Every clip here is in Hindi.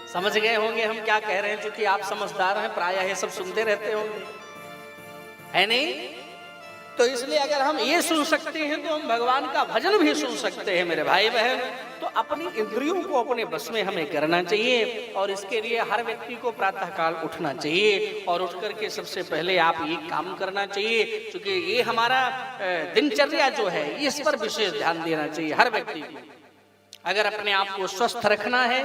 समझ गए होंगे हम क्या कह रहे हैं, क्योंकि आप समझदार हैं, प्रायः ये सब सुनते रहते होंगे, है नहीं? तो इसलिए अगर हम ये सुन सकते हैं तो हम भगवान का भजन भी सुन सकते हैं मेरे भाई बहन। तो अपनी इंद्रियों को अपने बस में हमें करना चाहिए, और इसके लिए हर व्यक्ति को प्रातःकाल उठना चाहिए, और उठ करके सबसे पहले आप ये काम करना चाहिए, क्योंकि ये हमारा दिनचर्या जो है इस पर विशेष ध्यान देना चाहिए हर व्यक्ति को। अगर अपने आप को स्वस्थ रखना है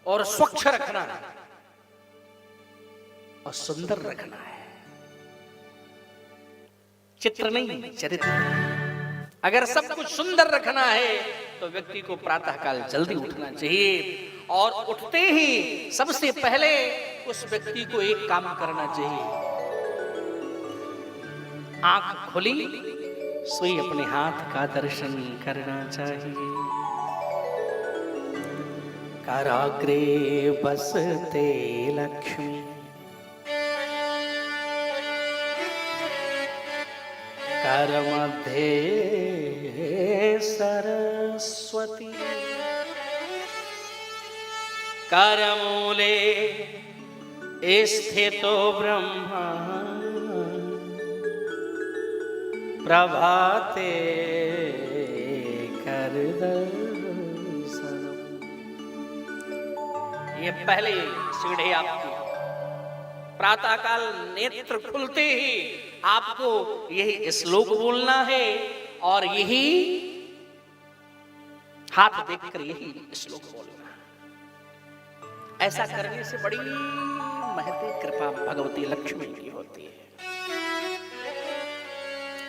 और स्वच्छ रखना है और सुंदर रखना है, चित्र नहीं चरित्र। अगर सब कुछ सुंदर रखना है तो व्यक्ति को प्रातःकाल जल्दी उठना चाहिए, और उठते ही सबसे पहले उस व्यक्ति को एक काम करना चाहिए। आंख खुली सोई अपने हाथ का दर्शन करना चाहिए। कराग्रे बसते लक्ष्मी, कर मध्ये सरस्वती, कर मूले स्थितो ब्रह्मा, प्रभाते कर दर्शनम। ये पहले सीढ़ी आपकी। प्रातःकाल नेत्र खुलते ही आपको यही श्लोक बोलना है, और यही हाथ देखकर यही श्लोक बोलना है। ऐसा करने से बड़ी महती कृपा भगवती लक्ष्मी की होती है।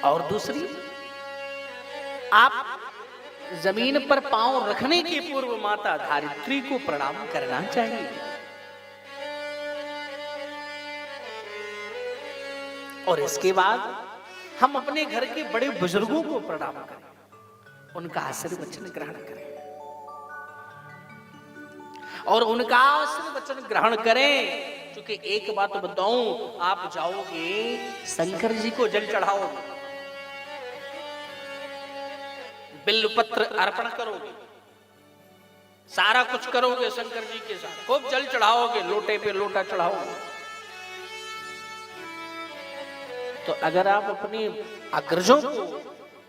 और दूसरी, आप जमीन पर पांव रखने के पूर्व माता धारित्री को प्रणाम करना चाहिए। और इसके बाद हम अपने घर के बड़े बुजुर्गों को प्रणाम करें, उनका आशीर्वचन ग्रहण करें, और उनका आशीर्वचन ग्रहण करें। क्योंकि एक बात बताऊं, आप जाओगे शंकर जी को जल चढ़ाओगे, बिल्वपत्र अर्पण करोगे, सारा कुछ करोगे शंकर जी के साथ, खूब जल चढ़ाओगे, लोटे पे लोटा चढ़ाओगे। तो अगर आप अपने अग्रजों को,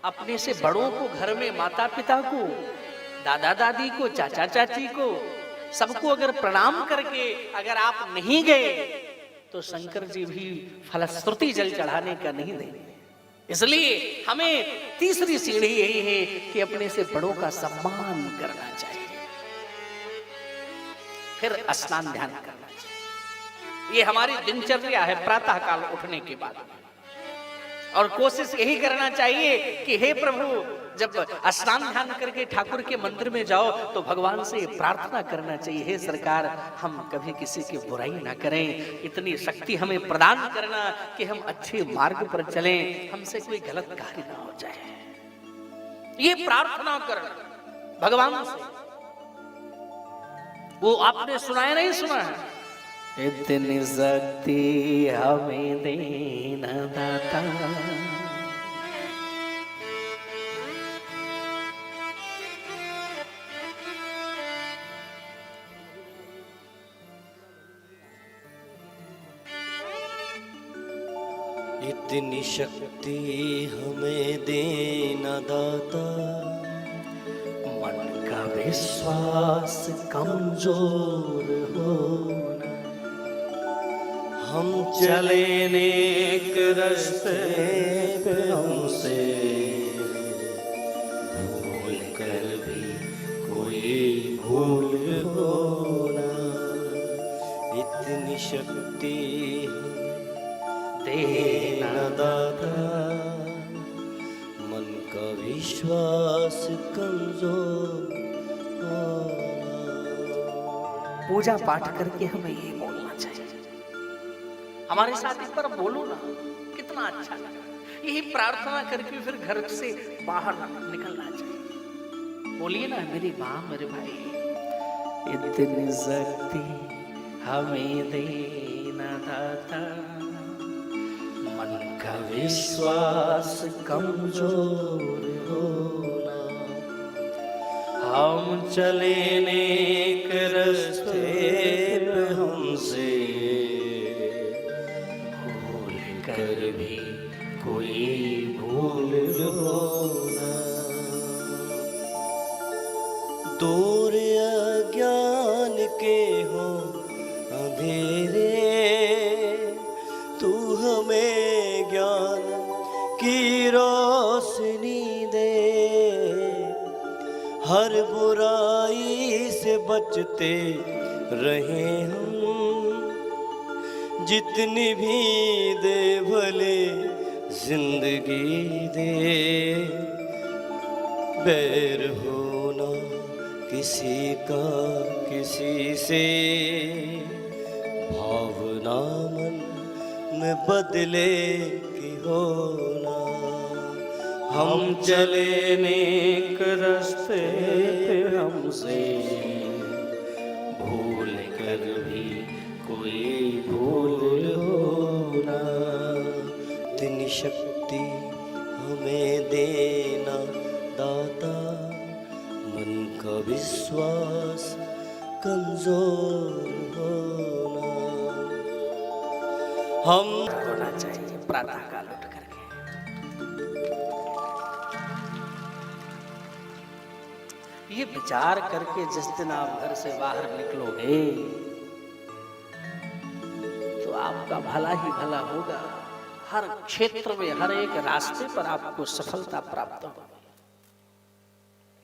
अपने से बड़ों को, घर में माता पिता को, दादा दादी को, चाचा चाची को, सबको अगर प्रणाम करके अगर आप नहीं गए तो शंकर जी भी फलश्रुति जल चढ़ाने का नहीं देंगे। इसलिए हमें तीसरी सीढ़ी यही है कि अपने से बड़ों का सम्मान करना चाहिए, फिर स्नान ध्यान करना चाहिए। ये हमारी दिनचर्या है प्रातःकाल उठने के बाद। और कोशिश यही करना चाहिए कि हे प्रभु, जब स्नान ध्यान करके ठाकुर के मंदिर में जाओ तो भगवान से प्रार्थना करना चाहिए, हे सरकार हम कभी किसी की बुराई ना करें, इतनी शक्ति हमें प्रदान करना कि हम अच्छे मार्ग पर चलें, हमसे कोई गलत कार्य ना हो जाए। ये प्रार्थना करना भगवान से। वो आपने सुनाया नहीं सुना है, इतनी शक्ति हमें देना दाता, इतनी शक्ति हमें देना दाता, मन का विश्वास कमजोर होना, हम चले नेक रास्ते पे हमसे भूल कर भी कोई भूल होना। इतनी शक्ति देना दाता, मन का विश्वास कमजोर होना। पूजा पाठ करके हमें ये बोलना चाहिए। हमारे साथ एक बार बोलो ना, कितना अच्छा लगा। यही प्रार्थना करके फिर घर से बाहर निकलना चाहिए। बोलिए ना मेरी माँ, मेरे भाई, इतनी शक्ति हमें देना दाता, मन का विश्वास कमजोर होना, हम चले नेक रास्ते के हो अंधेरे, तू हमें ज्ञान की रोशनी दे, हर बुराई से बचते रहे हम, जितनी भी दे भले जिंदगी दे, बैर होना किसी का किसी से, भावना मन में बदले की होना, हम चले नेक रास्ते पे हमसे भूल कर भी कोई भूल होना, इतनी शक्ति हमें देना दाता, मन का विश्वास कमजोर होना, हम होना चाहिए प्रातः काल उठ करके। ये विचार करके जिस दिन आप घर से बाहर निकलोगे तो आपका भला ही भला होगा, हर क्षेत्र में हर एक रास्ते पर आपको सफलता प्राप्त होगी।